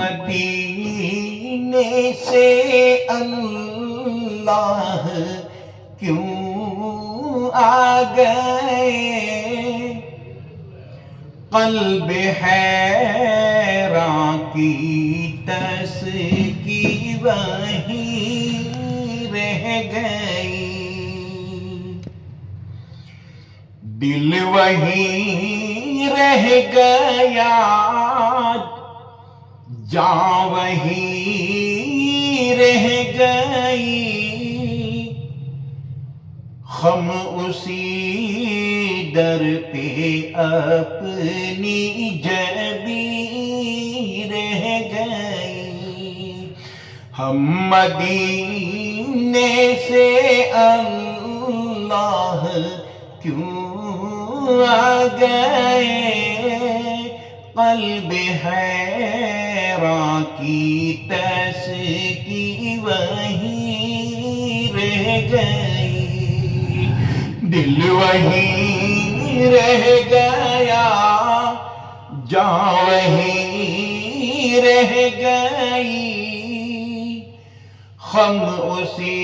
مدینے سے اللہ کیوں آ گئے، قلب حیران کی تسکی وہیں رہ گئی، دل وہیں رہ گیا، جان وہیں رہ گئی، ہم اسی در پہ اپنی جبی رہ گئی، ہم مدینے سے اللہ کیوں آ گئے، قلب حیران کی تسکی وہیں رہ گئی، دل وہیں رہ گیا، جان وہیں رہ گئی، ہم اسی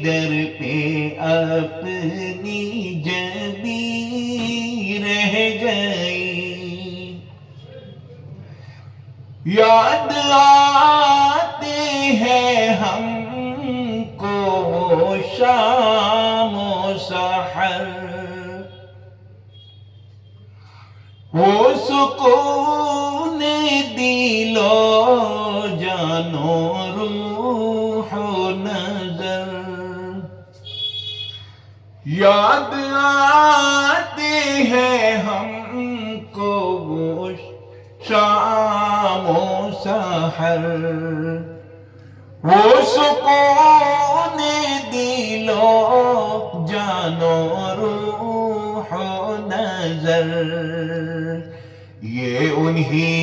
در پہ اپنی جبی رہ گئی، یاد آتے ہیں ہم کو شام و سحر، وہ سکون دل و جان و روح و نظر، یاد آتے ہیں ہم کو وہ شام و سحر، وہ سکون دل و جان و روح و نظر، یہ انہی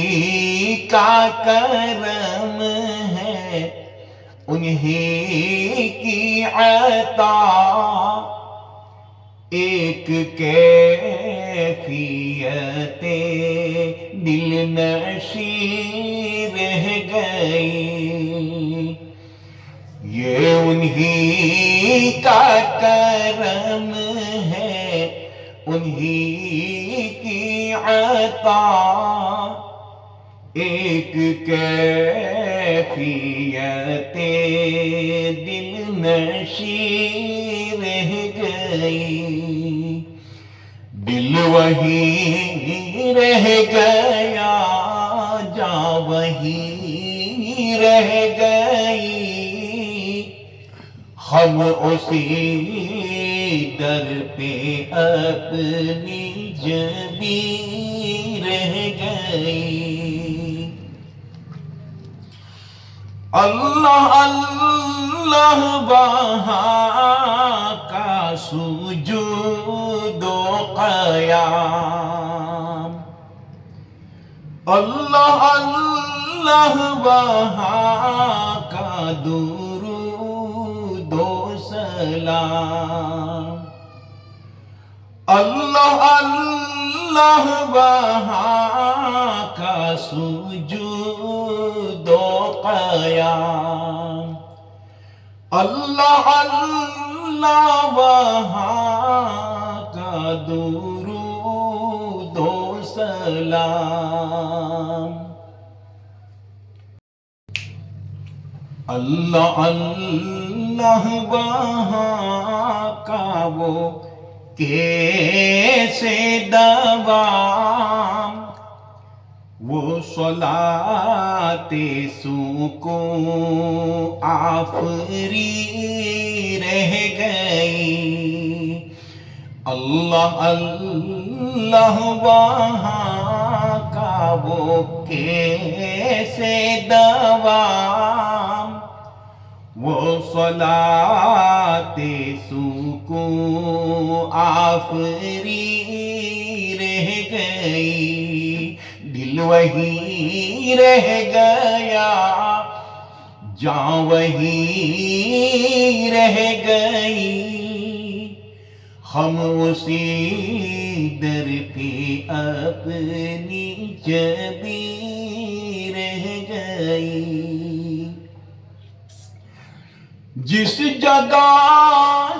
کا کرم ہے، انہی کی عطا، ایک کیفیت دل نشیں رہ گئی، یہ انہی کا کرم ہے، انہی کی عطا، ایک کیفیت دل نشیں رہ گئی، دل وہیں رہ گیا، جان وہیں رہ گئی، ہم اسی در پہ اپنی جبی رہ گئی، اللہ اللہ وہاں کا سجود و قیام، اللہ اللہ وہاں کا درود و سلام، اللہ اللہ وہاں کا سجود و قیام، اللہ اللہ وہاں کا درود و سلام، اللہ اللہ وہاں کا وہ کیسے دوام، وہ صلاۃ سکون آفری رہ گئی، اللہ اللہ وہاں کا وہ کیسے دوام، وہ صلاۃ سکون آفری رہ گئی، دل وہیں رہ گیا، جان وہیں رہ گئی، ہم اسی در پہ اپنی جبی رہ گئے۔ گئی، جس جگہ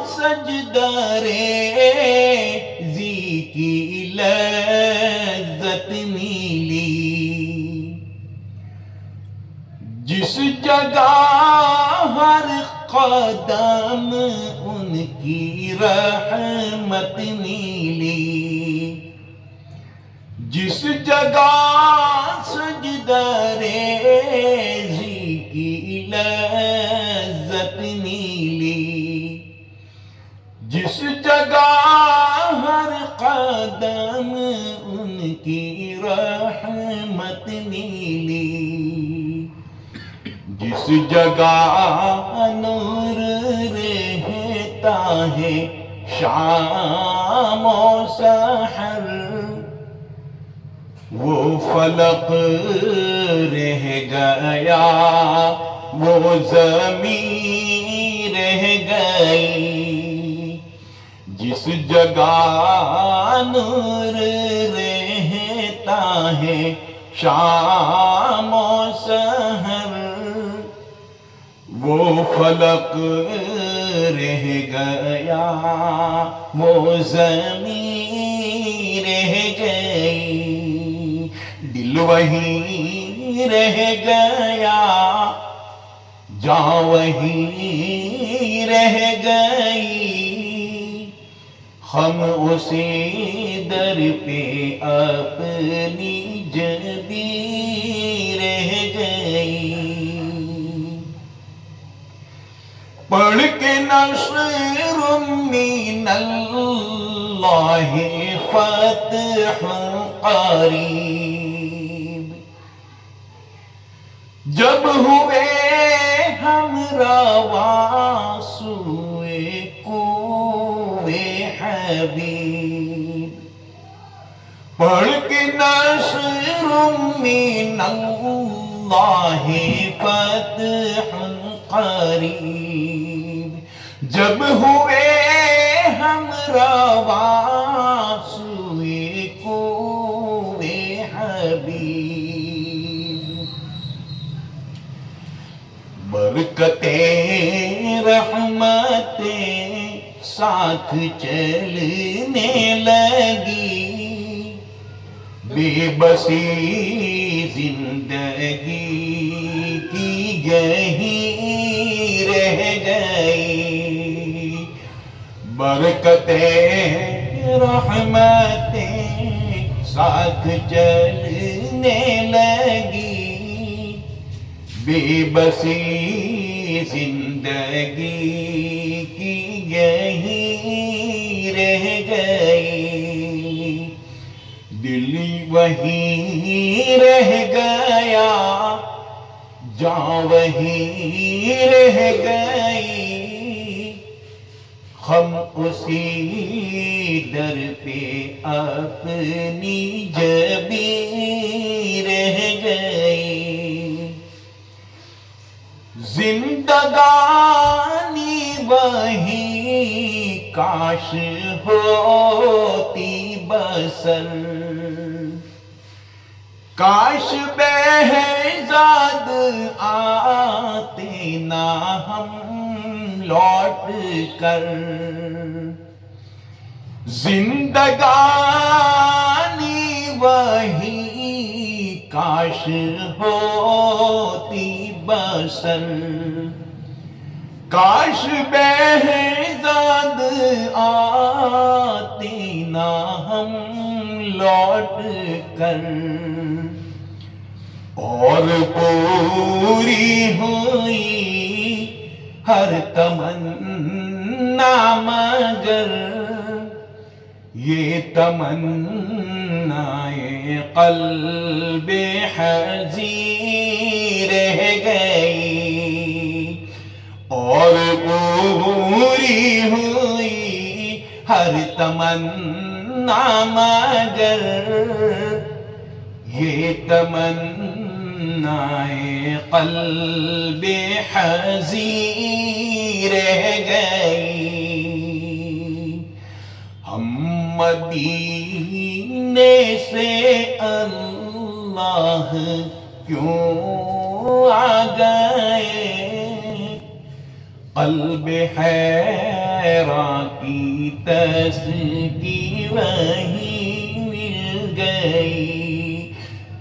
سجدہ ریزی کی لذت ملی، جس جگہ ہر قدم ان کی رحمت ملی، جس جگہ سجدہ ریزی کی لذت ملی، جس جگہ ہر قدم ان کی رحمت ملی، جس جگہ نور رہتا ہے شام و سحر، وہ فلک رہ گیا، وہ زمین رہ گئی، جس جگہ نور رہتا ہے شام و سحر، وہ فلک رہ گیا، وہ زمین رہ گئی، دل وہیں رہ گیا، جاں وہیں رہ گئی، ہم اسی در پہ اپنی جبی رہ گئی، پڑھ کے نصر من اللہ فتح قریب، جب ہوئے ہم رواں سوئے کوئے حبیب، پڑھ کے نصر من اللہ فتح قریب، جب ہوئے ہم رواں سوئے کوئے حبیب، برکتیں رحمتیں ساتھ چلنے لگی، بے بسی زندگی کی یہیں رہ گئی، برکتیں رحمتیں ساتھ چلنے لگی، بے بسی زندگی کی یہیں رہ گئی، دل وہیں رہ گیا، جاں وہیں رہ گئی، ہم اسی در پہ اپنی جبی رہ گئی، زندگانی وہیں کاش ہوتی بسر، کاش بہزاد آتے نہ ہم لوٹ کر، زندگانی وہیں کاش ہوتی بسر، کاش بہزاد آتے نہ ہم لوٹ کر، اور پوری ہوئی ہر تمنا مگر یہ تمنائے قلب حزین رہ گئی، اور پوری ہوئی ہر تمنا مگر یہ تمنائے قلب حزین رہ گئی، ہم مدینے سے اللہ کیوں آ گئے، قلب حیراں کی تسکی وہی مل گئی،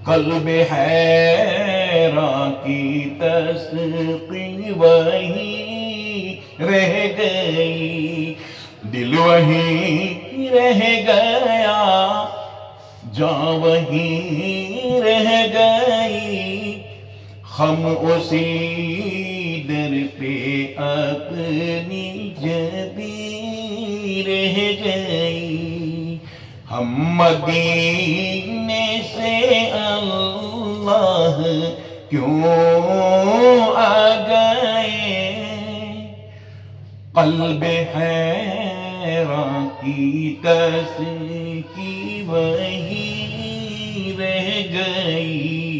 قلب حیراں کی تسکی وہی رہ گئی، دل وہی رہ گیا، جاں وہی رہ گئی، ہم اسی در پہ اپنی جبیں رہ گئی، ہم مدینے سے اللہ کیوں آ گئے، قلب حیراں کی تسکی وہی رہ گئی۔